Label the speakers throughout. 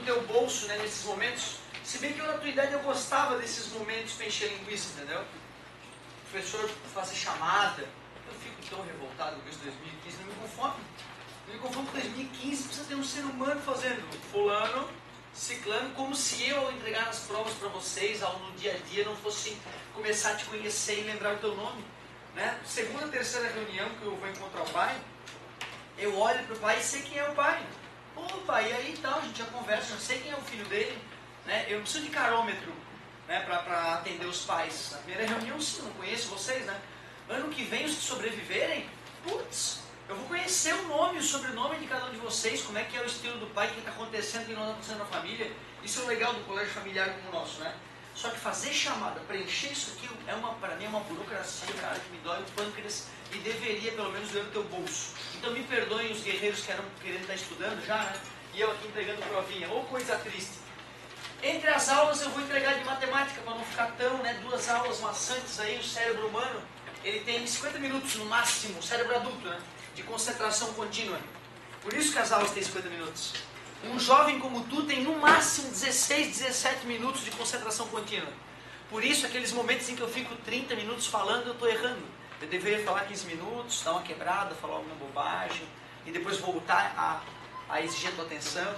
Speaker 1: teu bolso, né, nesses momentos. Se bem que eu na tua idade eu gostava desses momentos para encher linguiça, entendeu? O professor fazer chamada. Eu fico tão revoltado com isso 2015, não me conformo. Não me conformo com 2015, precisa ter um ser humano fazendo fulano, ciclano, como se eu, ao entregar as provas para vocês, ao no dia a dia, não fosse começar a te conhecer e lembrar o teu nome. Né? Segunda, terceira reunião que eu vou encontrar o pai, eu olho para o pai e sei quem é o pai. Pô, pai, e aí tal, a gente já conversa, já sei quem é o filho dele. Né? Eu não preciso de carômetro, né, para atender os pais. Na primeira reunião, sim, não conheço vocês, né? Ano que vem, os que sobreviverem, putz, eu vou conhecer o nome e o sobrenome de cada um de vocês, como é que é o estilo do pai, o que está acontecendo, o que não está acontecendo na família. Isso é o legal do colégio familiar como o nosso, né? Só que fazer chamada, preencher isso aqui, para mim é uma burocracia, cara, que me dói o pâncreas e deveria pelo menos doer no teu bolso. Então me perdoem os guerreiros que eram querendo estar estudando já, né? E eu aqui entregando provinha, ou coisa triste. Entre as aulas eu vou entregar de matemática, para não ficar tão, né, 2 aulas maçantes aí, o cérebro humano, ele tem 50 minutos no máximo, o cérebro adulto, né? De concentração contínua. Por isso que as aulas têm 50 minutos. Um jovem como tu tem no máximo 16, 17 minutos de concentração contínua. Por isso, aqueles momentos em que eu fico 30 minutos falando, eu estou errando. Eu deveria falar 15 minutos, dar uma quebrada, falar alguma bobagem, e depois voltar a exigir a tua atenção.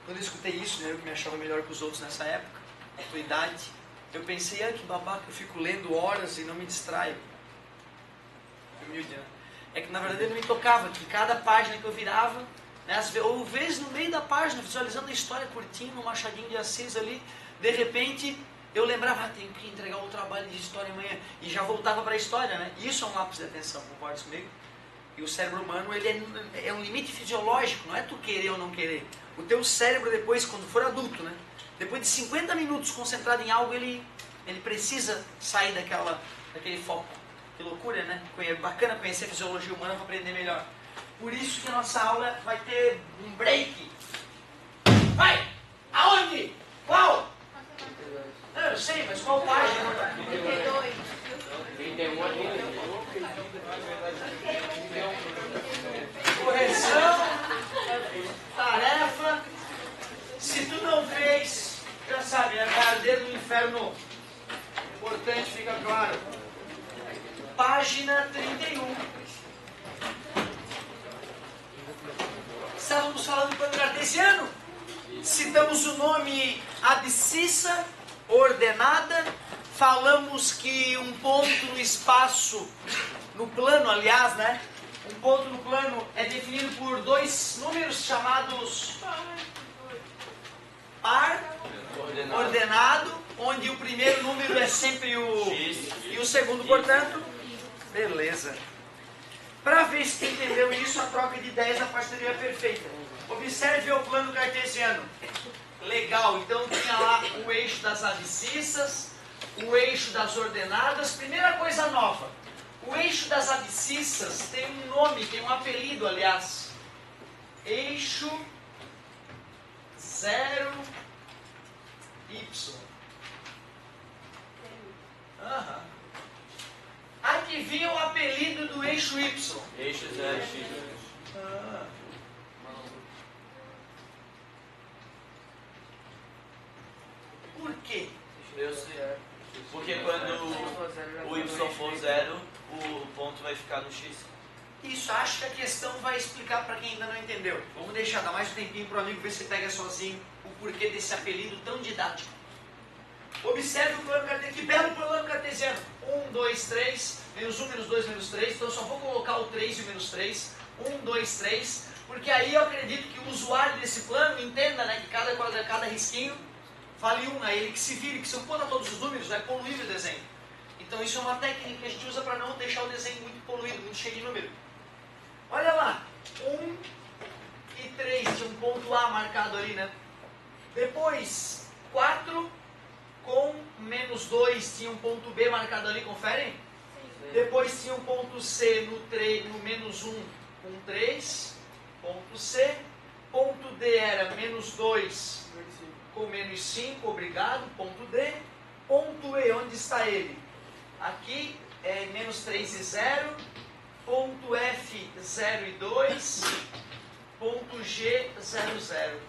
Speaker 1: Quando eu escutei isso, né, eu que me achava melhor que os outros nessa época, a tua idade, eu pensei, que babaca, eu fico lendo horas e não me distraio. Humilde, né? É que na verdade eu não me tocava, que cada página que eu virava, né, ou às vezes no meio da página, visualizando a história curtinho, no Machadinho de Assis ali, de repente eu lembrava, tenho que entregar o trabalho de história amanhã, e já voltava para a história, né? Isso é um lápis de atenção, concorda comigo? E o cérebro humano, ele é um limite fisiológico, não é tu querer ou não querer. O teu cérebro depois, quando for adulto, né? Depois de 50 minutos concentrado em algo, ele precisa sair daquele foco. Que loucura, né? Bacana conhecer a fisiologia humana para aprender melhor. Por isso que a nossa aula vai ter um break. Vai! Aonde? Qual? Não, eu sei, mas qual página?
Speaker 2: 32.
Speaker 3: 31.
Speaker 1: Correção, tarefa. Se tu não fez, já sabe, é arder no inferno. Importante, fica claro. Página 31. Estávamos falando do plano cartesiano. Citamos o nome abscissa, ordenada. Falamos que um ponto no espaço, no plano, aliás, né? Um ponto no plano é definido por 2 números chamados par, ordenado, onde o primeiro número é sempre o X e o segundo, portanto, beleza. Para ver se tu entendeu isso, a troca de 10 na parte anterior é perfeita. Observe o plano cartesiano. Legal, então tinha lá o eixo das abscissas, o eixo das ordenadas. Primeira coisa nova, o eixo das abscissas tem um nome, tem um apelido, aliás. Eixo 0Y. Adivinha o apelido do eixo Y?
Speaker 3: Eixo 0x.
Speaker 1: Por quê?
Speaker 3: Eu sei. Porque quando o y for 0, o ponto vai ficar no x.
Speaker 1: Isso, acho que a questão vai explicar para quem ainda não entendeu. Vamos deixar, dar mais um tempinho para o amigo ver se pega sozinho o porquê desse apelido tão didático. Observe o plano cartesiano, que belo plano cartesiano. 1, 2, 3, menos 1, menos 2, menos 3. Então eu só vou colocar o 3 e o menos 3. 1, 2, 3. Porque aí eu acredito que o usuário desse plano entenda, né, que cada risquinho vale 1. Aí ele que se vire, que se eu botar todos os números, vai poluir o desenho. Então isso é uma técnica que a gente usa para não deixar o desenho muito poluído, muito cheio de número. Olha lá, 1 e 3, tinha um ponto A marcado ali, né? Depois, 4 com menos 2, tinha um ponto B marcado ali, conferem? Sim. Depois tinha um ponto C no menos 1 com 3, ponto C. Ponto D era menos 2 com menos 5, obrigado, ponto D. Ponto E, onde está ele? Aqui é menos 3 e 0. Ponto F, 0 e 2. Ponto G, 0, 0.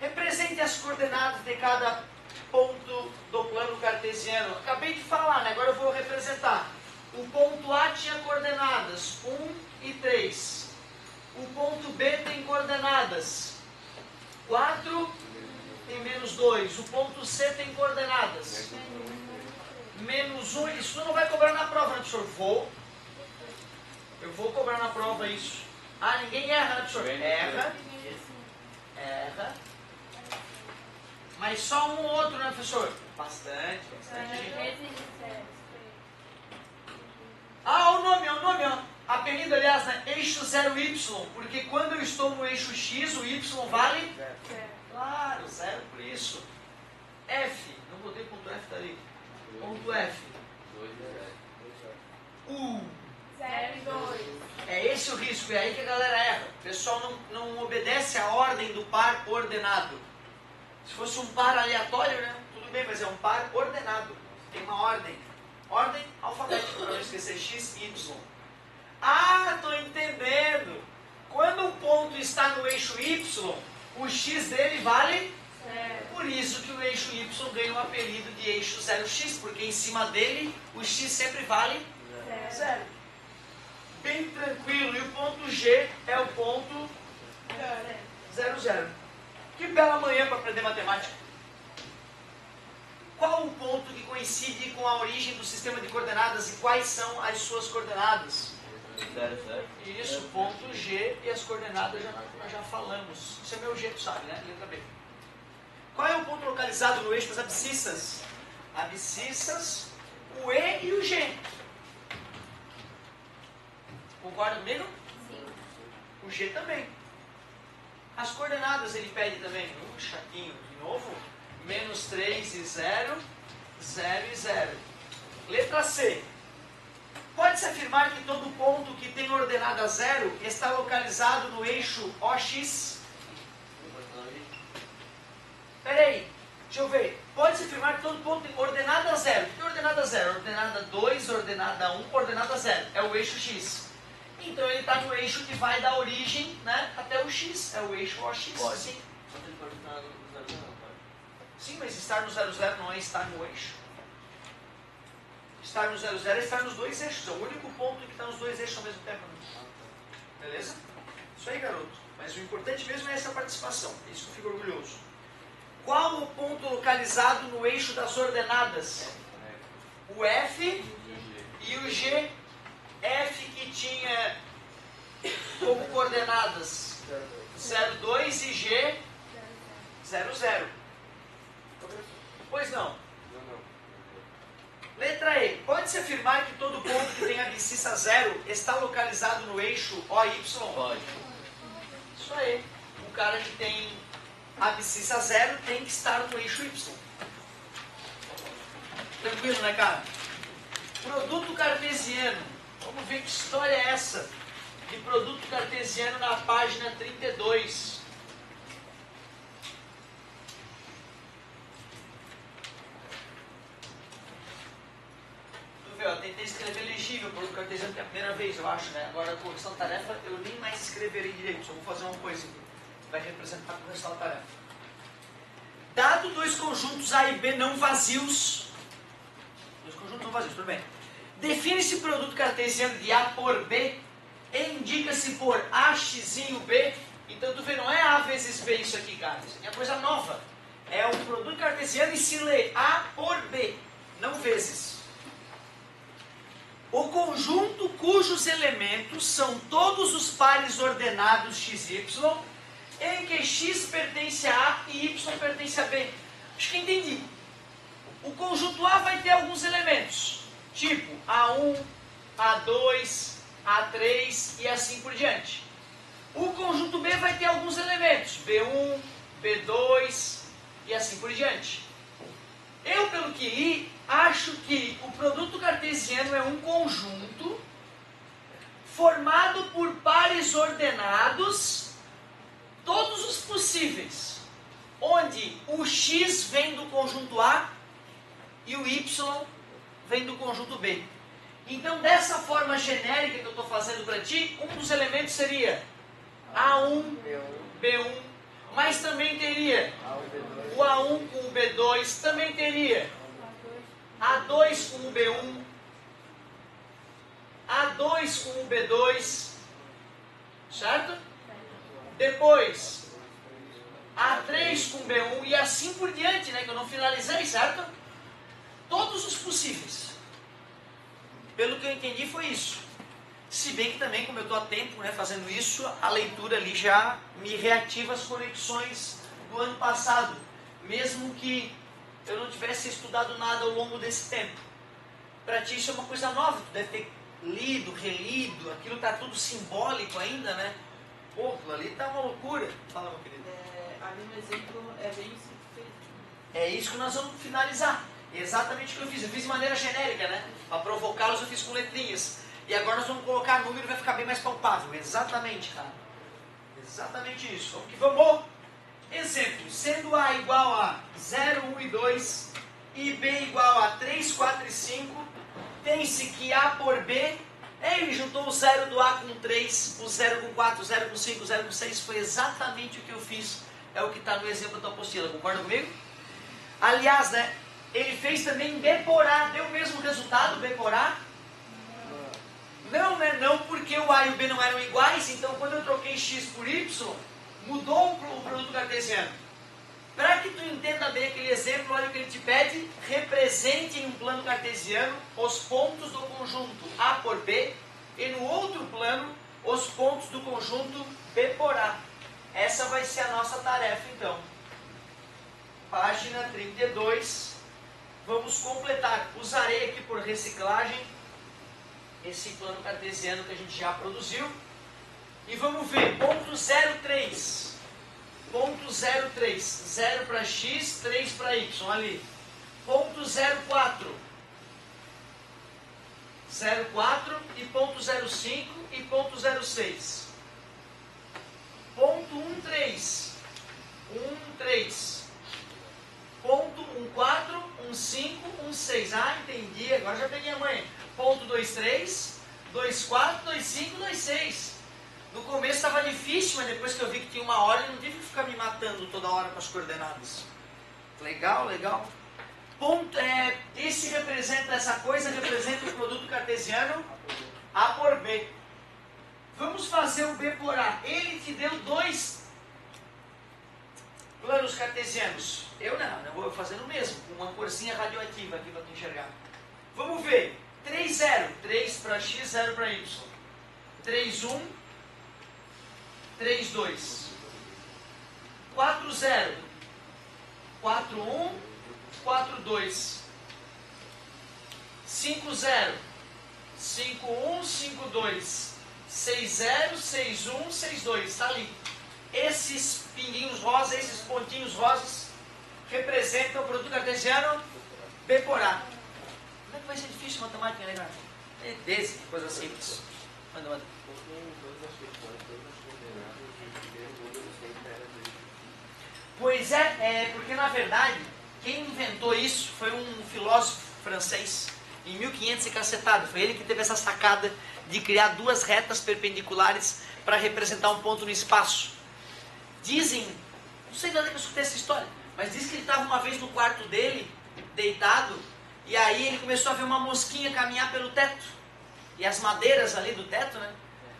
Speaker 1: Represente as coordenadas de cada ponto do plano cartesiano. Acabei de falar, né? Agora eu vou representar. O ponto A tinha coordenadas 1 e 3. O ponto B tem coordenadas 4 e menos 2. O ponto C tem coordenadas menos 1. Isso tu não vai cobrar na prova, né, professor? Eu vou cobrar na prova isso. Ah, ninguém erra, né, professor? Erra. Mas só um ou outro, né, professor? Bastante gente. Ah, o nome, ó. Apelido, aliás, né? Eixo 0y. Porque quando eu estou no eixo x, o y vale? Claro, 0 por isso. F. Não botei ponto F, tá ali. Ponto F.
Speaker 2: 0 e 2.
Speaker 1: É esse o risco, é aí que a galera erra. O pessoal não obedece a ordem do par ordenado. Se fosse um par aleatório, né? Tudo bem, mas é um par ordenado. Tem uma ordem. Ordem alfabética, para não esquecer x e y. Ah, estou entendendo. Quando um ponto está no eixo y, o x dele vale? Por isso que o eixo y ganha o apelido de eixo 0x, porque em cima dele o x sempre vale 0. Bem tranquilo. E o ponto G é o ponto 0,0. Que bela manhã para aprender matemática. Qual o ponto que coincide com a origem do sistema de coordenadas e quais são as suas coordenadas?
Speaker 3: 0,0.
Speaker 1: Isso, ponto G e as coordenadas nós já falamos. Isso é meu G, tu sabe, né? Letra B. Qual é o ponto localizado no eixo das abscissas? Abscissas, o E e o G. Concorda comigo?
Speaker 2: Sim.
Speaker 1: O G também. As coordenadas ele pede também. Chatinho, de novo. Menos 3 e 0, 0 e 0. Letra C. Pode-se afirmar que todo ponto que tem ordenada 0 está localizado no eixo OX? Peraí, deixa eu ver. Pode-se afirmar que todo ponto tem ordenada 0. O que é ordenada 0? Ordenada 2, ordenada 1, ordenada 0. É o eixo X. Então ele está no eixo que vai da origem, né, até o X. É o eixo OX.
Speaker 3: Pode.
Speaker 1: Sim.
Speaker 3: Só que ele pode estar no 0,0, pode.
Speaker 1: Sim, mas estar no 00 não é estar no eixo. Estar no 00 é estar nos dois eixos. É o único ponto que está nos dois eixos ao mesmo tempo. Beleza? Isso aí, garoto. Mas o importante mesmo é essa participação. É isso que eu fico orgulhoso. Qual o ponto localizado no eixo das ordenadas? O F e o G. F que tinha como coordenadas 0,2 e G 0,0. Pois não. Letra E. Pode-se afirmar que todo ponto que tem abscissa 0 está localizado no eixo OY?
Speaker 3: Pode.
Speaker 1: Isso aí. O cara que tem abscissa 0 tem que estar no eixo Y. Tranquilo, né, cara? Produto cartesiano. Vamos ver que história é essa de produto cartesiano na página 32. Tu vê, ó, tentei escrever legível produto cartesiano pela primeira vez, eu acho, né? Agora a correção tarefa eu nem mais escreverei direito, só vou fazer uma coisa que vai representar a correção tarefa. Dado dois conjuntos A e B não vazios, tudo bem. Define-se produto cartesiano de A por B, e indica-se por Ax'B. Então tu vê, não é A vezes B isso aqui, cara. Isso aqui é coisa nova. É um produto cartesiano e se lê A por B, não vezes. O conjunto cujos elementos são todos os pares ordenados XY, em que X pertence a A e Y pertence a B. Acho que entendi. O conjunto A vai ter alguns elementos. Tipo A1, A2, A3 e assim por diante. O conjunto B vai ter alguns elementos, B1, B2 e assim por diante. Eu, pelo que li, acho que o produto cartesiano é um conjunto formado por pares ordenados, todos os possíveis, onde o X vem do conjunto A e o Y vem do conjunto B. Então, dessa forma genérica que eu estou fazendo para ti, um dos elementos seria A1, B1, Mas também teria o A1 com o B2, também teria A2 com o B1, A2 com o B2, certo? Depois, A3 com o B1 e assim por diante, né? Que eu não finalizei, certo? Todos os possíveis. Pelo que eu entendi foi isso. Se bem que também, como eu estou há tempo, né, fazendo isso, a leitura ali já me reativa as conexões do ano passado. Mesmo que eu não tivesse estudado nada ao longo desse tempo. Para ti isso é uma coisa nova, tu deve ter lido, relido, aquilo está tudo simbólico ainda, né? Pô, aquilo ali está uma loucura. Fala, meu querido.
Speaker 2: Ali no exemplo é bem isso que fez.
Speaker 1: É isso que nós vamos finalizar. Exatamente o que eu fiz. Eu fiz de maneira genérica, né? Para provocá-los eu fiz com letrinhas. E agora nós vamos colocar número e vai ficar bem mais palpável. Exatamente, cara. Exatamente isso. Vamos que vamos. Exemplo. Sendo A igual a 0, 1 e 2 e B igual a 3, 4 e 5, tem-se que A por B, ele juntou o 0 do A com 3, o 0 com 4, o 0 com 5, o 0 com 6. Foi exatamente o que eu fiz. É o que está no exemplo da apostila. Concorda comigo? Aliás, né? Ele fez também B por A. Deu o mesmo resultado, B por A? Não, né? Não, porque o A e o B não eram iguais. Então, quando eu troquei X por Y, mudou o produto cartesiano. Para que tu entenda bem aquele exemplo, olha o que ele te pede. Represente em um plano cartesiano os pontos do conjunto A por B e no outro plano os pontos do conjunto B por A. Essa vai ser a nossa tarefa, então. Página 32. Vamos completar. Usarei aqui por reciclagem esse plano cartesiano que a gente já produziu. E vamos ver. Ponto 03. Ponto 03. 0 para X, 3 para Y. Ali. Ponto 04. 04 e ponto 05 e ponto 06. Ponto 13. 13. Ponto 14, 15, 16. Ah, entendi. Agora já peguei a mãe. Ponto 23, 24, 25, 26. No começo estava difícil, mas depois que eu vi que tinha uma hora, eu não tive que ficar me matando toda hora com as coordenadas. Legal, legal. Ponto, esse representa, essa coisa representa o produto cartesiano A por B. Vamos fazer o B por A. Ele te deu dois planos cartesianos. Eu vou fazendo o mesmo, com uma corzinha radioativa aqui para tu enxergar. Vamos ver. 3, 0. 3 para X, 0 para Y. 3, 1. 3, 2. 4, 0. 4, 1. 4, 2. 5, 0. 5, 1. 5, 2. 6, 0. 6, 1. 6, 2. Está ali. Esses pinguinhos rosas, esses pontinhos rosas, representam o produto cartesiano B por A. Como é que vai ser difícil matemática, né, cara? É desse, coisa simples. Manda, manda. Pois porque na verdade, quem inventou isso foi um filósofo francês, em 1500 e cacetado. Foi ele que teve essa sacada de criar duas retas perpendiculares para representar um ponto no espaço. Dizem, não sei de onde eu escutei essa história, mas diz que ele estava uma vez no quarto dele, deitado, e aí ele começou a ver uma mosquinha caminhar pelo teto. E as madeiras ali do teto, né?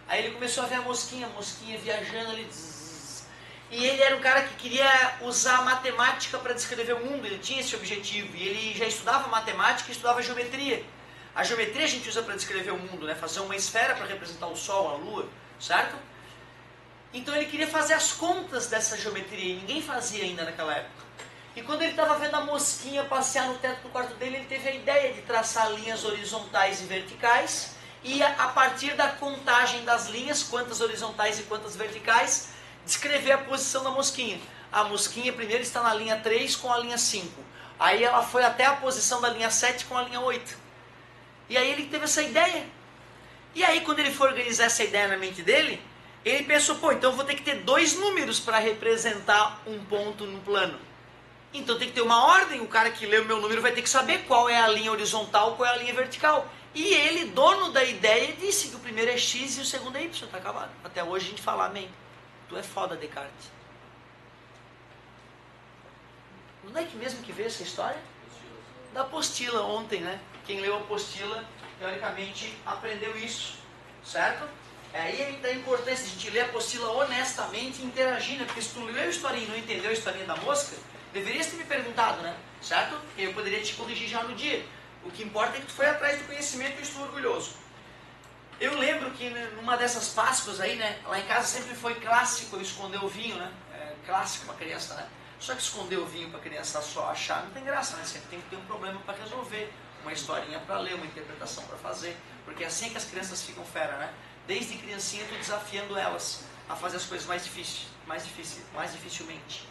Speaker 1: Aí ele começou a ver a mosquinha viajando ali. Zzz. E ele era um cara que queria usar a matemática para descrever o mundo, ele tinha esse objetivo. E ele já estudava matemática e estudava geometria. A geometria a gente usa para descrever o mundo, né? Fazer uma esfera para representar o Sol, a Lua, certo? Então ele queria fazer as contas dessa geometria e ninguém fazia ainda naquela época. E quando ele estava vendo a mosquinha passear no teto do quarto dele, ele teve a ideia de traçar linhas horizontais e verticais e a partir da contagem das linhas, quantas horizontais e quantas verticais, descrever a posição da mosquinha. A mosquinha primeiro está na linha 3 com a linha 5. Aí ela foi até a posição da linha 7 com a linha 8. E aí ele teve essa ideia. E aí quando ele foi organizar essa ideia na mente dele, ele pensou, pô, então eu vou ter que ter dois números para representar um ponto no plano. Então tem que ter uma ordem, o cara que lê o meu número vai ter que saber qual é a linha horizontal, qual é a linha vertical. E ele, dono da ideia, disse que o primeiro é X e o segundo é Y, tá acabado. Até hoje a gente fala, amém. Tu é foda, Descartes. Onde é que mesmo que veio essa história? Da apostila ontem, né? Quem leu a apostila, teoricamente, aprendeu isso, certo? Aí da importância de a gente ler a apostila honestamente e interagir, né? Porque se tu leu a historinha e não entendeu a historinha da mosca, deverias ter me perguntado, né? Certo? Porque eu poderia te corrigir já no dia. O que importa é que tu foi atrás do conhecimento e eu estou orgulhoso. Eu lembro que numa dessas Páscoas aí, né? Lá em casa sempre foi clássico eu esconder o vinho, né? Clássico pra criança, né? Só que esconder o vinho pra criança só achar não tem graça, né? Sempre tem que ter um problema para resolver. Uma historinha para ler, uma interpretação para fazer. Porque é assim que as crianças ficam fera, né? Desde criancinha tu desafiando elas a fazer as coisas mais dificilmente.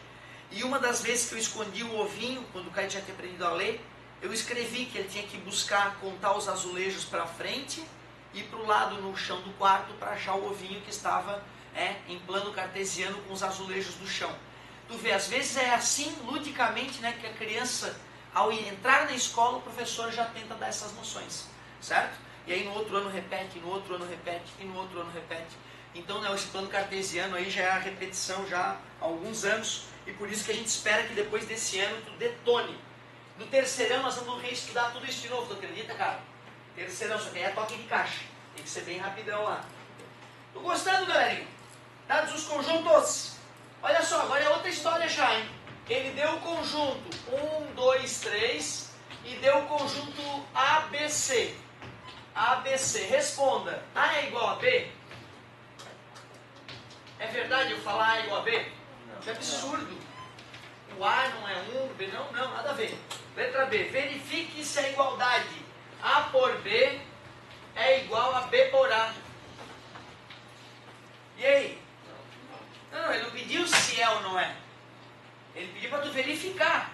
Speaker 1: E uma das vezes que eu escondi o ovinho, quando o Caio tinha aprendido a ler, eu escrevi que ele tinha que buscar contar os azulejos para frente e para o lado no chão do quarto para achar o ovinho que estava em plano cartesiano com os azulejos do chão. Tu vê, às vezes é assim, ludicamente, né, que a criança, ao entrar na escola, o professor já tenta dar essas noções, certo? E aí no outro ano repete, no outro ano repete, e no outro ano repete. Então, né, esse plano cartesiano aí já é a repetição já há alguns anos, e por isso que a gente espera que depois desse ano tu detone. No terceirão nós vamos reestudar tudo isso de novo, tu acredita, cara? Terceirão, só que aí é toque de caixa. Tem que ser bem rapidão lá. Tô gostando, galerinha? Dados os conjuntos. Olha só, agora é outra história já, hein? Ele deu o conjunto 1, 2, 3 e deu o conjunto ABC. ABC. Responda. A é igual a B? É verdade eu falar A é igual a B? Que absurdo. O A não é 1, B não, nada a ver. Letra B. Verifique se a igualdade A por B é igual a B por A. E aí? Não, ele não pediu se é ou não é. Ele pediu para tu verificar.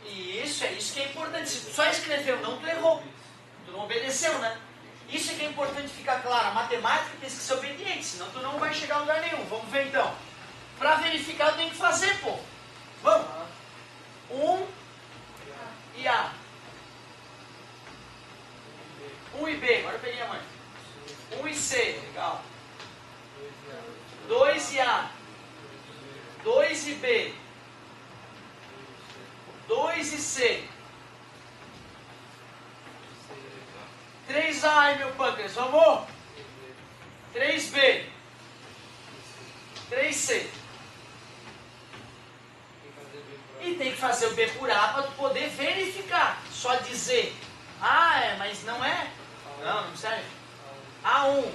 Speaker 1: E isso que é importante. Se tu só escreveu não, tu errou. Tu não obedeceu, né? Isso é que é importante ficar claro. A matemática tem que ser obediente, senão tu não vai chegar a lugar nenhum. Vamos ver então. Para verificar eu tenho que fazer, pô. Vamos. 1 e A. 1 e B. Agora eu peguei a mãe. 1 e C. Legal. 2 e A. 2 e B. 2 e C. 3A, ai meu pâncreas, vamos! 3B. 3C. E tem que fazer o B por A para poder verificar. Só dizer, mas não é? Não, não serve. A1.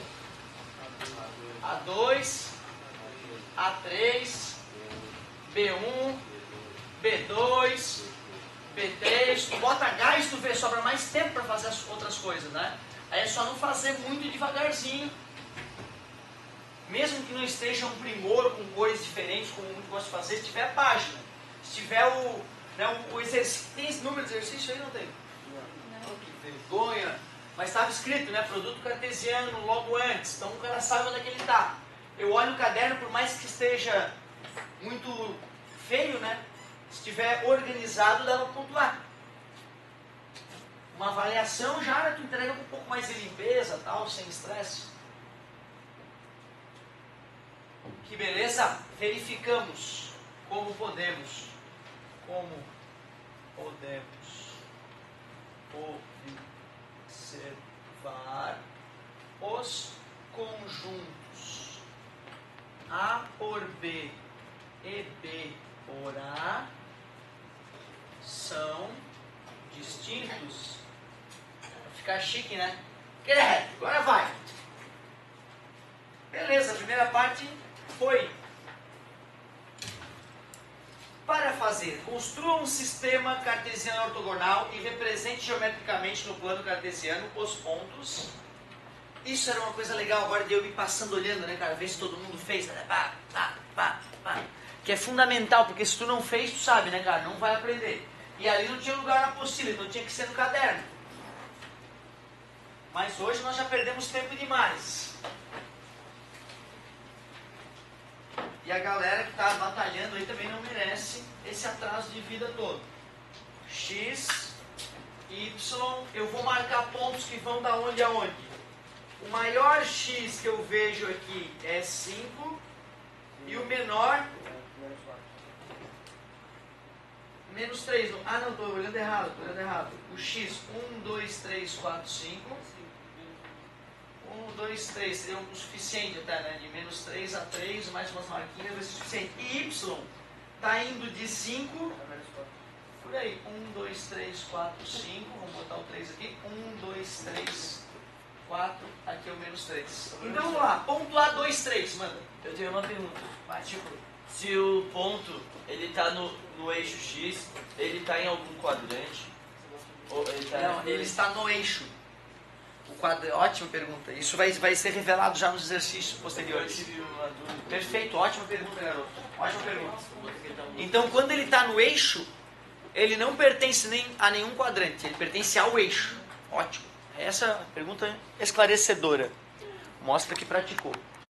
Speaker 1: A2. A3. B1. B2. B3. Tu bota H e tu vê, sobra mais tempo para fazer as outras coisas, né? Aí é só não fazer muito devagarzinho. Mesmo que não esteja um primor com cores diferentes, como muito gosto de fazer, se tiver a página. Se tiver o exercício. Tem esse número de exercício aí? Não tem? Não. Que vergonha. Mas estava escrito, né? Produto cartesiano logo antes. Então o cara sabe onde é que ele está. Eu olho o caderno, por mais que esteja muito feio, né? Se estiver organizado, dá para pontuar. Uma avaliação já tu entrega com um pouco mais de limpeza, tal, sem estresse. Que beleza? Verificamos como podemos. Como podemos observar os conjuntos A por B e B por A são distintos. Vai ficar chique, né? Agora vai. Beleza, a primeira parte foi. Para fazer, construa um sistema cartesiano ortogonal e represente geometricamente no plano cartesiano os pontos. Isso era uma coisa legal agora de eu ir passando olhando, né, cara? Ver se todo mundo fez. Pá, pá, pá, pá. Que é fundamental, porque se tu não fez, tu sabe, né, cara? Não vai aprender. E ali não tinha lugar na apostila, então tinha que ser no caderno. Mas hoje nós já perdemos tempo demais. E a galera que está batalhando aí também não merece esse atraso de vida todo. X, Y, eu vou marcar pontos que vão da onde a onde. O maior X que eu vejo aqui é 5 e o menor menos 3. Ah, não, estou olhando errado, O x, 1, 2, 3, 4, 5. 1, 2, 3, seria o suficiente até, né? De menos 3 a 3, mais umas marquinhas, vai ser suficiente. E y está indo de 5, por aí. 1, 2, 3, 4, 5. Vamos botar o 3 aqui. 1, 2, 3, 4. Aqui é o menos 3. Então vamos lá. Ponto A, 2, 3. Manda.
Speaker 3: Eu tenho uma pergunta.
Speaker 1: Vai, tipo.
Speaker 3: Se o ponto ele tá no eixo X, ele tá em algum quadrante? Ou ele tá
Speaker 1: Não, ele está no eixo. Ótima pergunta. Isso vai ser revelado já nos exercícios
Speaker 3: Eu
Speaker 1: posteriores.
Speaker 3: tive uma dúvida.
Speaker 1: Perfeito, ótima pergunta, garoto. Ótima pergunta. Então, quando ele está no eixo, ele não pertence a nenhum quadrante, ele pertence ao eixo. Ótimo. Essa pergunta é esclarecedora. Mostra que praticou.